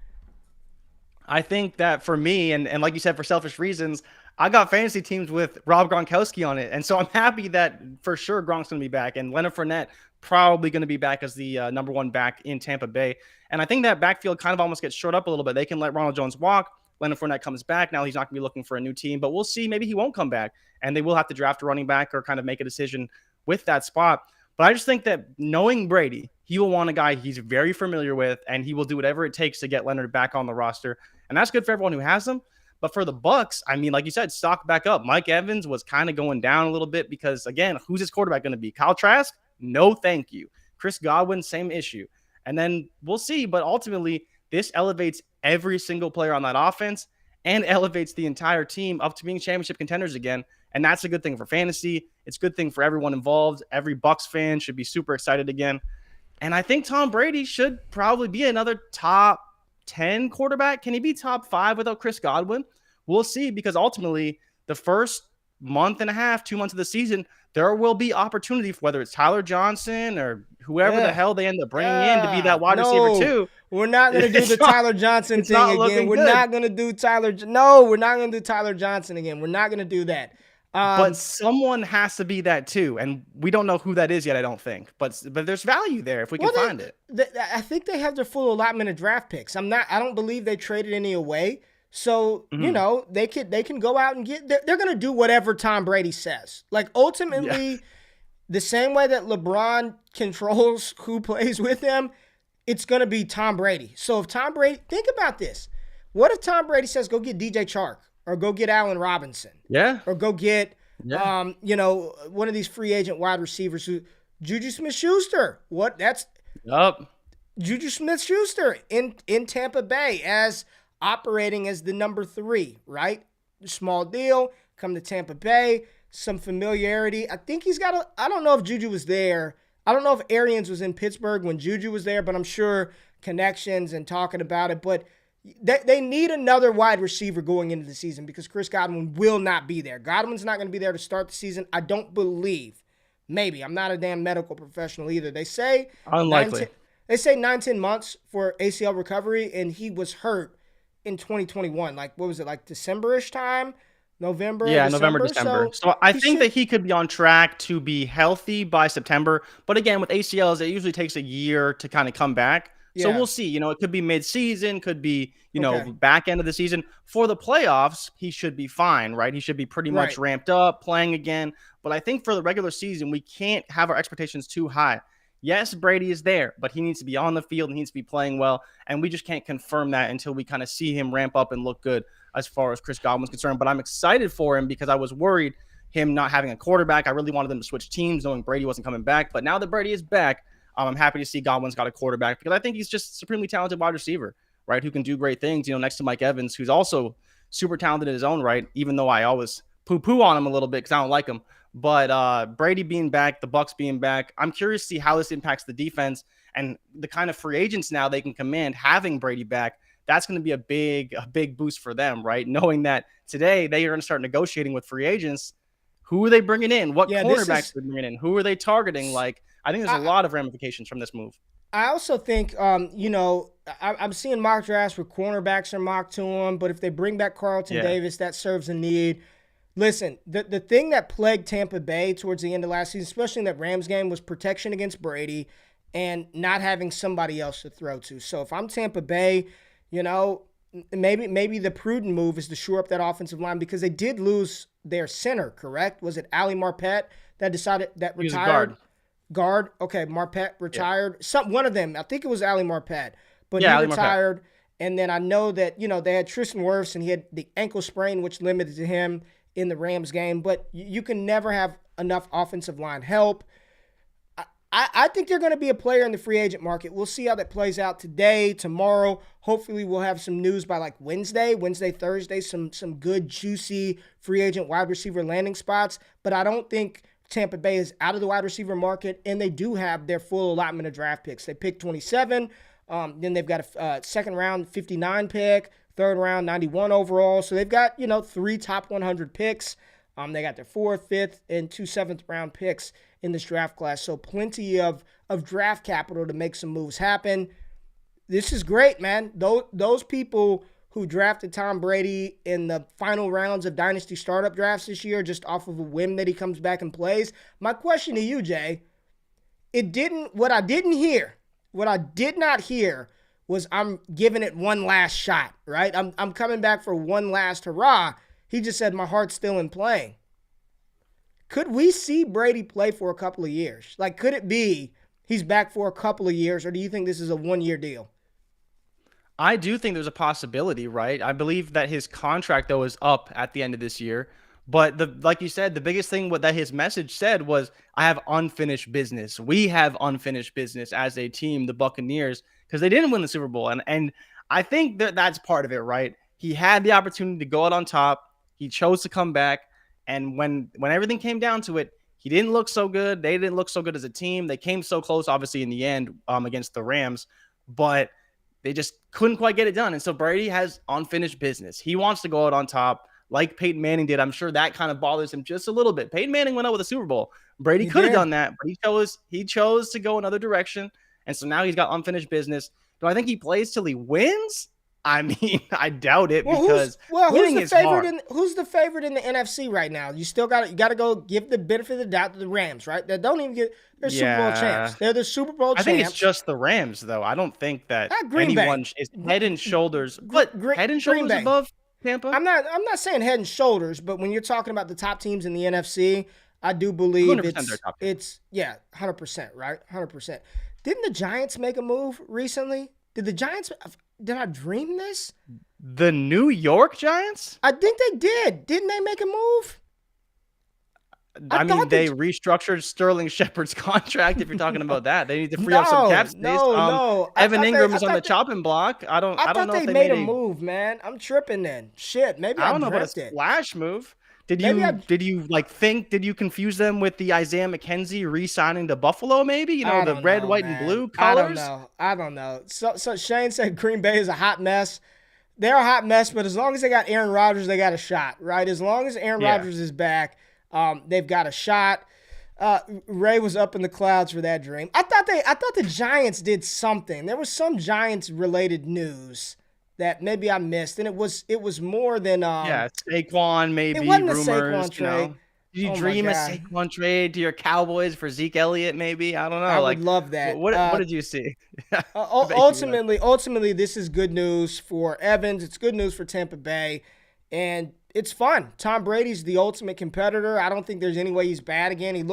I think that for me, and like you said, for selfish reasons, I got fantasy teams with Rob Gronkowski on it. And so I'm happy that for sure Gronk's going to be back. And Leonard Fournette probably going to be back as the number one back in Tampa Bay. And I think that backfield kind of almost gets short up a little bit. They can let Ronald Jones walk. Leonard Fournette comes back. Now he's not going to be looking for a new team, but we'll see. Maybe he won't come back. And they will have to draft a running back or kind of make a decision with that spot. But I just think that knowing Brady, he will want a guy he's very familiar with, and he will do whatever it takes to get Leonard back on the roster. And that's good for everyone who has him. But for the Bucs, I mean, like you said, stock back up. Mike Evans was kind of going down a little bit because, again, who's his quarterback going to be? Kyle Trask? No, thank you. Chris Godwin, same issue. And then we'll see. But ultimately, this elevates every single player on that offense and elevates the entire team up to being championship contenders again. And that's a good thing for fantasy. It's a good thing for everyone involved. Every Bucs fan should be super excited again. And I think Tom Brady should probably be another top 10 quarterback. Can he be top 5 without Chris Godwin? We'll see, because ultimately the first month and a half, 2 months of the season, there will be opportunity for whether it's Tyler Johnson or whoever the hell they end up bringing in to be that wide receiver too. We're not going to do the Tyler Johnson thing again. We're not going to do Tyler. No, we're not going to do Tyler Johnson again. We're not going to do that. But someone has to be that too, and we don't know who that is yet, I don't think. But there's value there if we can find it. I think they have their full allotment of draft picks. I don't believe they traded any away. So, you know, they can go out and they're going to do whatever Tom Brady says. Like, ultimately, the same way that LeBron controls who plays with him, it's going to be Tom Brady. So if Tom Brady, think about this. What if Tom Brady says, go get DJ Chark or go get Allen Robinson? Yeah. Or go get, you know, one of these free agent wide receivers Juju Smith-Schuster. Juju Smith-Schuster in Tampa Bay as operating as the number 3, right? Small deal, come to Tampa Bay, some familiarity. I think he's got I don't know if Juju was there. I don't know if Arians was in Pittsburgh when Juju was there, but I'm sure connections and talking about it. But they need another wide receiver going into the season because Chris Godwin will not be there. Godwin's not going to be there to start the season. I don't believe. Maybe. I'm not a damn medical professional either. They say unlikely. They say 9-10 months for ACL recovery, and he was hurt in 2021. Like, what was it, like December-ish time? November, December. So I think that he could be on track to be healthy by September. But again, with ACLs, it usually takes a year to kind of come back. So we'll see. You know, it could be mid-season, could be, you know, back end of the season. For the playoffs, he should be fine, right? He should be pretty much ramped up, playing again. But I think for the regular season, we can't have our expectations too high. Yes, Brady is there, but he needs to be on the field and he needs to be playing well. And we just can't confirm that until we kind of see him ramp up and look good as far as Chris Godwin's concerned. But I'm excited for him because I was worried him not having a quarterback. I really wanted them to switch teams knowing Brady wasn't coming back. But now that Brady is back, I'm happy to see Godwin's got a quarterback because I think he's just a supremely talented wide receiver, right? Who can do great things, you know, next to Mike Evans, who's also super talented in his own right, even though I always poo-poo on him a little bit because I don't like him. But Brady being back, the Bucs being back, I'm curious to see how this impacts the defense and the kind of free agents now they can command having Brady back. That's going to be a big boost for them, right? Knowing that today they are going to start negotiating with free agents. Who are they bringing in? What cornerbacks are they bringing in? Who are they targeting? Like, I think there's a lot of ramifications from this move. I also think, you know, I'm seeing mock drafts where cornerbacks are mocked to them, but if they bring back Carlton Davis, that serves a need. Listen, the thing that plagued Tampa Bay towards the end of last season, especially in that Rams game, was protection against Brady and not having somebody else to throw to. So if I'm Tampa Bay, you know, maybe the prudent move is to shore up that offensive line because they did lose their center, correct? Was it Ali Marpet that retired? He was Guard. Okay, Marpet retired. One of them, I think it was Ali Marpet, but he Ali retired. Marpet. And then I know that, you know, they had Tristan Wirfs and he had the ankle sprain, which limited him in the Rams game. But you can never have enough offensive line help. I think they're going to be a player in the free agent market. We'll see how that plays out today, tomorrow. Hopefully we'll have some news by like Wednesday, Thursday, some good, juicy free agent wide receiver landing spots. But I don't think Tampa Bay is out of the wide receiver market, and they do have their full allotment of draft picks. They picked 27. Then they've got a second round 59 pick, third round 91 overall. So they've got, 3 top 100 picks. They got their 4th, 5th, and 2 7th round picks in this draft class. So plenty of draft capital to make some moves happen. This is great, man. Those people who drafted Tom Brady in the final rounds of dynasty startup drafts this year just off of a whim that he comes back and plays. My question to you, Jay, what I did not hear was I'm giving it one last shot, right? I'm coming back for one last hurrah. He just said my heart's still in playing. Could we see Brady play for a couple of years? Like, could it be he's back for a couple of years, or do you think this is a one-year deal? I do think there's a possibility, right? I believe that his contract, though, is up at the end of this year. But like you said, the biggest thing that his message said was, I have unfinished business. We have unfinished business as a team, the Buccaneers, because they didn't win the Super Bowl. And I think that's part of it, right? He had the opportunity to go out on top. He chose to come back. And when everything came down to it, he didn't look so good. They didn't look so good as a team. They came so close, obviously, in the end against the Rams. But they just couldn't quite get it done. And so Brady has unfinished business. He wants to go out on top like Peyton Manning did. I'm sure that kind of bothers him just a little bit. Peyton Manning went out with a Super Bowl. Brady could have done that, but he chose to go another direction. And so now he's got unfinished business. Do I think he plays till he wins? I mean, I doubt it because winning is hard. Who's the favorite in the NFC right now? You got to go give the benefit of the doubt to the Rams, right? They don't even get their Super Bowl champs. They're the Super Bowl champs. I think it's just the Rams, though. I don't think that anyone is head and shoulders. Head and shoulders above Tampa? I'm not saying head and shoulders, but when you're talking about the top teams in the NFC, I do believe it's 100%, right? 100%. Didn't the Giants make a move recently? Did I dream this? The New York Giants? I think they did. Didn't they make a move? I mean, they restructured Sterling Shepard's contract. If you're talking about that, they need to free up some cap space. No. Evan Ingram is on the chopping block. I don't know if they made a move, man. I'm tripping then. Shit, maybe I don't know about a splash move. Did you confuse them with the Isaiah McKenzie re-signing to Buffalo? Maybe the red, white, and blue colors. I don't know. So Shane said Green Bay is a hot mess. They're a hot mess, but as long as they got Aaron Rodgers, they got a shot, right? As long as Aaron Rodgers is back, they've got a shot. Ray was up in the clouds for that dream. I thought the Giants did something. There was some Giants related news that maybe I missed, and it was more than Saquon maybe. It wasn't rumors, a Saquon trade. Did you dream a Saquon trade to your Cowboys for Zeke Elliott? Maybe, I don't know. I would love that. What did you see? Ultimately, this is good news for Evans. It's good news for Tampa Bay, and it's fun. Tom Brady's the ultimate competitor. I don't think there's any way he's bad again. It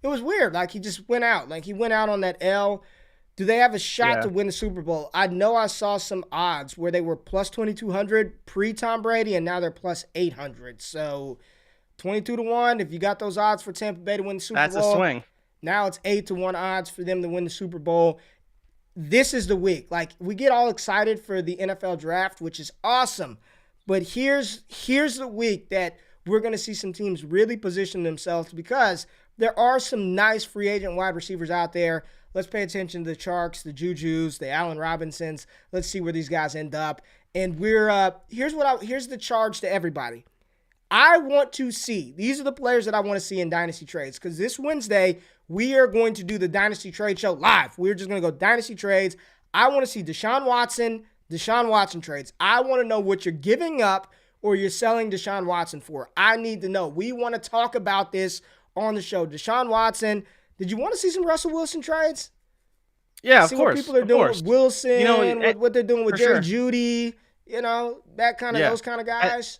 was weird. Like he just went out. Like he went out on that L. Do they have a shot to win the Super Bowl? I know I saw some odds where they were plus 2,200 pre-Tom Brady, and now they're plus 800. So 22-1, if you got those odds for Tampa Bay to win the Super Bowl. That's a swing. Now it's 8-1 odds for them to win the Super Bowl. This is the week. Like, we get all excited for the NFL draft, which is awesome. But here's the week that we're going to see some teams really position themselves because there are some nice free agent wide receivers out there. Let's pay attention to the Charks, the Jujus, the Allen Robinsons. Let's see where these guys end up. And here's the charge to everybody. I want to see, these are the players that I want to see in Dynasty Trades, because this Wednesday, we are going to do the Dynasty Trade Show live. We're just going to go Dynasty Trades. I want to see Deshaun Watson trades. I want to know what you're giving up or you're selling Deshaun Watson for. I need to know. We want to talk about this on the show. Deshaun Watson. Did you want to see some Russell Wilson trades? Yeah, see of course. What people are doing with Wilson, what they're doing with Jerry sure. Jeudy, that kind of those kind of guys.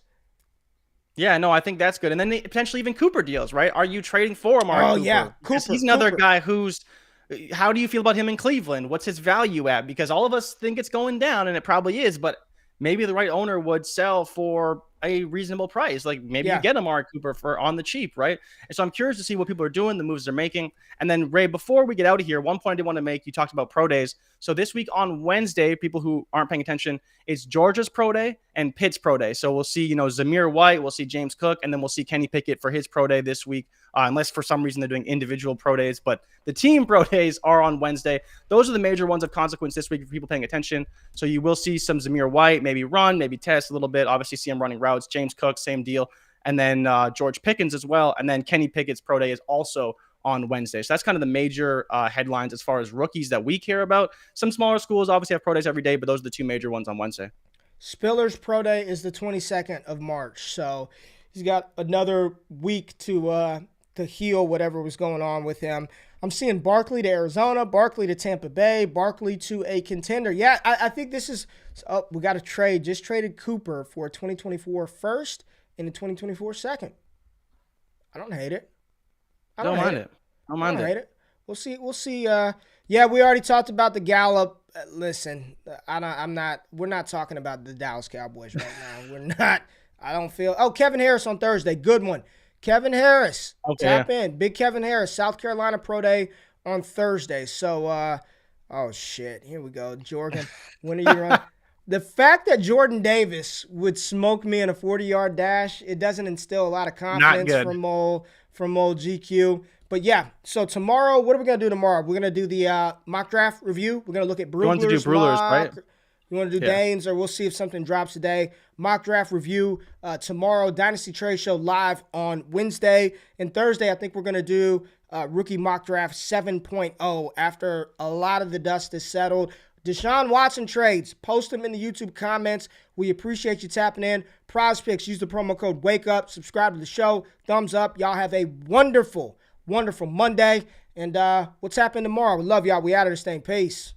I think that's good. And then potentially even Cooper deals, right? Are you trading for Amari Cooper? Yeah, Cooper. He's another guy who's – how do you feel about him in Cleveland? What's his value at? Because all of us think it's going down, and it probably is, but maybe the right owner would sell for a reasonable price. Like maybe you get Amari Cooper for on the cheap, right? And so I'm curious to see what people are doing, the moves they're making. And then, Ray, before we get out of here, one point I did want to make, you talked about pro days. So this week on Wednesday, people who aren't paying attention, it's Georgia's pro day and Pitt's pro day. So we'll see, Zamir White, we'll see James Cook, and then we'll see Kenny Pickett for his pro day this week, unless for some reason they're doing individual pro days. But the team pro days are on Wednesday. Those are the major ones of consequence this week for people paying attention. So you will see some Zamir White, maybe run, maybe test a little bit. Obviously see him running routes. James Cook, same deal. And then George Pickens as well. And then Kenny Pickett's pro day is also on Wednesday. So that's kind of the major headlines as far as rookies that we care about. Some smaller schools obviously have pro days every day, but those are the two major ones on Wednesday. Spiller's pro day is the 22nd of March. So he's got another week to heal whatever was going on with him. I'm seeing Barkley to Arizona, Barkley to Tampa Bay, Barkley to a contender. Yeah, I think this is we got a trade. Just traded Cooper for a 2024 first and a 2024 second. I don't hate it. I don't mind it. We'll see. Yeah, we already talked about the Gallup. Listen, we're not talking about the Dallas Cowboys right now. We're not. I don't feel. Oh, Kevin Harris on Thursday. Good one. Kevin Harris. Okay. Tap in. Big Kevin Harris. South Carolina Pro Day on Thursday. So, oh, shit. Here we go. Jordan, when are you running? The fact that Jordan Davis would smoke me in a 40-yard dash, it doesn't instill a lot of confidence from old GQ. But, yeah, so tomorrow, what are we going to do tomorrow? We're going to do the mock draft review. We're going to look at Brugler's You want to do Brugler's, right? You want to do Dane's, or we'll see if something drops today. Mock draft review tomorrow. Dynasty Trade Show live on Wednesday. And Thursday, I think we're going to do rookie mock draft 7.0 after a lot of the dust is settled. Deshaun Watson trades. Post them in the YouTube comments. We appreciate you tapping in. Prize Picks. Use the promo code WAKEUP. Subscribe to the show. Thumbs up. Y'all have a wonderful, wonderful Monday. And we'll tap in tomorrow. We love y'all. We out of this thing. Peace.